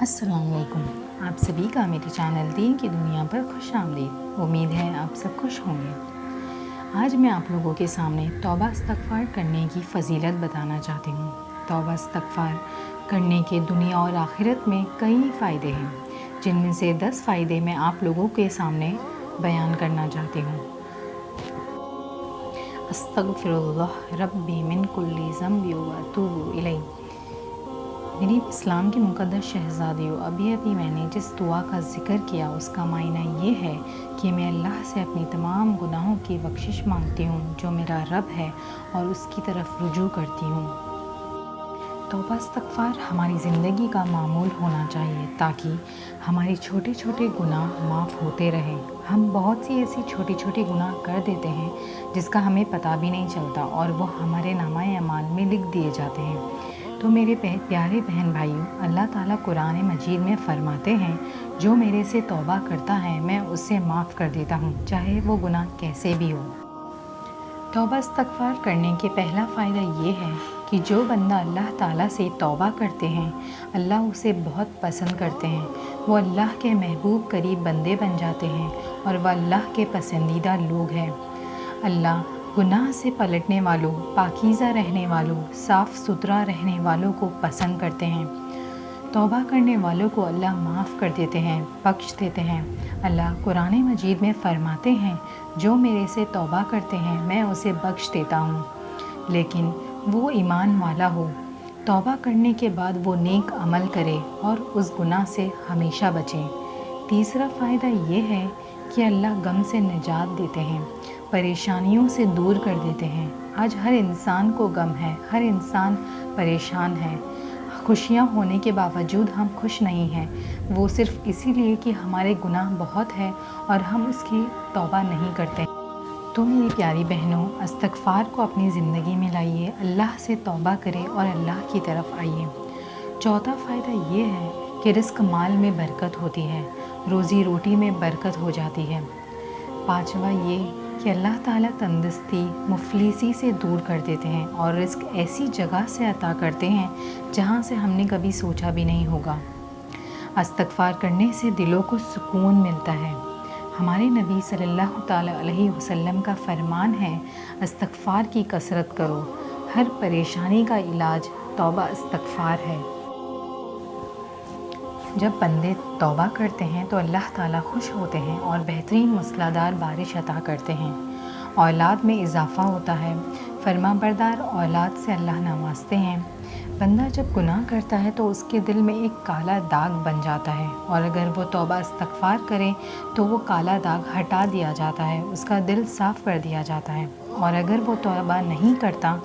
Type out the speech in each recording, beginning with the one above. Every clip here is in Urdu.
السلام علیکم، آپ سبھی کا میرے چینل دین کی دنیا پر خوش آمدید۔ امید ہے آپ سب خوش ہوں گے۔ آج میں آپ لوگوں کے سامنے توبہ استغفار کرنے کی فضیلت بتانا چاہتی ہوں۔ توبہ استغفار کرنے کے دنیا اور آخرت میں کئی فائدے ہیں، جن میں سے 10 فائدے میں آپ لوگوں کے سامنے بیان کرنا چاہتی ہوں۔ استغفر اللہ ربی من کل ذنب و اتوب الیہ۔ میری اسلام کی مقدس شہزادیوں، ابھی میں نے جس دعا کا ذکر کیا اس کا معنی یہ ہے کہ میں اللہ سے اپنی تمام گناہوں کی بخشش مانگتی ہوں جو میرا رب ہے، اور اس کی طرف رجوع کرتی ہوں۔ توبہ استغفار ہماری زندگی کا معمول ہونا چاہیے تاکہ ہمارے چھوٹے چھوٹے گناہ معاف ہوتے رہیں۔ ہم بہت سی ایسی چھوٹی چھوٹی گناہ کر دیتے ہیں جس کا ہمیں پتہ بھی نہیں چلتا، اور وہ ہمارے نامہ اعمال میں لکھ دیے جاتے ہیں۔ تو میرے پیارے بہن بھائیوں، اللہ تعالیٰ قرآن مجید میں فرماتے ہیں، جو میرے سے توبہ کرتا ہے میں اسے معاف کر دیتا ہوں، چاہے وہ گناہ کیسے بھی ہو۔ توبہ استغفار کرنے کے پہلا فائدہ یہ ہے کہ جو بندہ اللہ تعالیٰ سے توبہ کرتے ہیں، اللہ اسے بہت پسند کرتے ہیں۔ وہ اللہ کے محبوب قریب بندے بن جاتے ہیں، اور وہ اللہ کے پسندیدہ لوگ ہیں۔ اللہ گناہ سے پلٹنے والوں، پاکیزہ رہنے والوں، صاف ستھرا رہنے والوں کو پسند کرتے ہیں۔ توبہ کرنے والوں کو اللہ معاف کر دیتے ہیں، بخش دیتے ہیں۔ اللہ قرآن مجید میں فرماتے ہیں، جو میرے سے توبہ کرتے ہیں میں اسے بخش دیتا ہوں، لیکن وہ ایمان والا ہو، توبہ کرنے کے بعد وہ نیک عمل کرے اور اس گناہ سے ہمیشہ بچیں۔ تیسرا فائدہ یہ ہے کہ اللہ غم سے نجات دیتے ہیں، پریشانیوں سے دور کر دیتے ہیں۔ آج ہر انسان کو غم ہے، ہر انسان پریشان ہے۔ خوشیاں ہونے کے باوجود ہم خوش نہیں ہیں، وہ صرف اسی لیے کہ ہمارے گناہ بہت ہے اور ہم اس کی توبہ نہیں کرتے۔ تو میری پیاری بہنوں، استغفار کو اپنی زندگی میں لائیے، اللہ سے توبہ کریں اور اللہ کی طرف آئیے۔ چوتھا فائدہ یہ ہے کہ رزق مال میں برکت ہوتی ہے، روزی روٹی میں برکت ہو جاتی ہے۔ پانچواں یہ کہ اللہ تعالیٰ تندرستی، مفلسی سے دور کر دیتے ہیں، اور رزق ایسی جگہ سے عطا کرتے ہیں جہاں سے ہم نے کبھی سوچا بھی نہیں ہوگا۔ استغفار کرنے سے دلوں کو سکون ملتا ہے۔ ہمارے نبی صلی اللہ تعالیٰ علیہ وسلم کا فرمان ہے، استغفار کی کثرت کرو، ہر پریشانی کا علاج توبہ استغفار ہے۔ جب بندے توبہ کرتے ہیں تو اللہ تعالیٰ خوش ہوتے ہیں اور بہترین موسلادھار بارش عطا کرتے ہیں، اولاد میں اضافہ ہوتا ہے، فرما بردار اولاد سے اللہ نوازتے ہیں۔ بندہ جب گناہ کرتا ہے تو اس کے دل میں ایک کالا داغ بن جاتا ہے، اور اگر وہ توبہ استغفار کرے تو وہ کالا داغ ہٹا دیا جاتا ہے، اس کا دل صاف کر دیا جاتا ہے۔ اور اگر وہ توبہ نہیں کرتا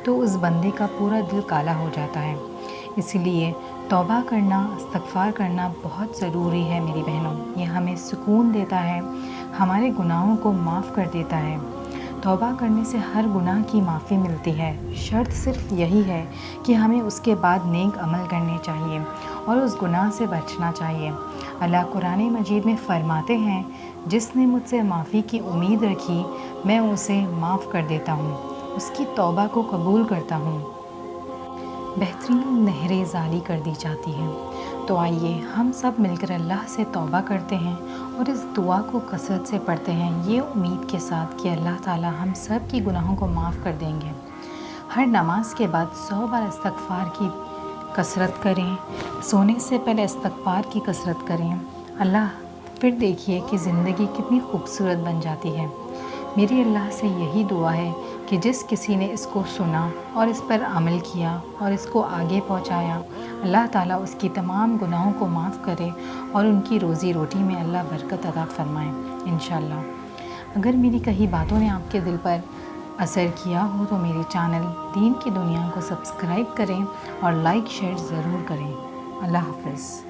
تو اس بندے کا پورا دل کالا ہو جاتا ہے۔ اس لیے توبہ کرنا، استغفار کرنا بہت ضروری ہے میری بہنوں۔ یہ ہمیں سکون دیتا ہے، ہمارے گناہوں کو معاف کر دیتا ہے۔ توبہ کرنے سے ہر گناہ کی معافی ملتی ہے، شرط صرف یہی ہے کہ ہمیں اس کے بعد نیک عمل کرنے چاہیے اور اس گناہ سے بچنا چاہیے۔ اللہ قرآن مجید میں فرماتے ہیں، جس نے مجھ سے معافی کی امید رکھی میں اسے معاف کر دیتا ہوں، اس کی توبہ کو قبول کرتا ہوں، بہترین نہریں جاری کر دی جاتی ہیں۔ تو آئیے ہم سب مل کر اللہ سے توبہ کرتے ہیں اور اس دعا کو کثرت سے پڑھتے ہیں، یہ امید کے ساتھ کہ اللہ تعالیٰ ہم سب کی گناہوں کو معاف کر دیں گے۔ ہر نماز کے بعد 100 بار استغفار کی کثرت کریں، سونے سے پہلے استغفار کی کثرت کریں، اللہ پھر دیکھیے کہ زندگی کتنی خوبصورت بن جاتی ہے۔ میری اللہ سے یہی دعا ہے کہ جس کسی نے اس کو سنا اور اس پر عمل کیا اور اس کو آگے پہنچایا، اللہ تعالیٰ اس کی تمام گناہوں کو معاف کرے اور ان کی روزی روٹی میں اللہ برکت عطا فرمائے انشاءاللہ۔ اگر میری کئی باتوں نے آپ کے دل پر اثر کیا ہو تو میرے چینل دین کی دنیا کو سبسکرائب کریں اور لائک شیئر ضرور کریں۔ اللہ حافظ۔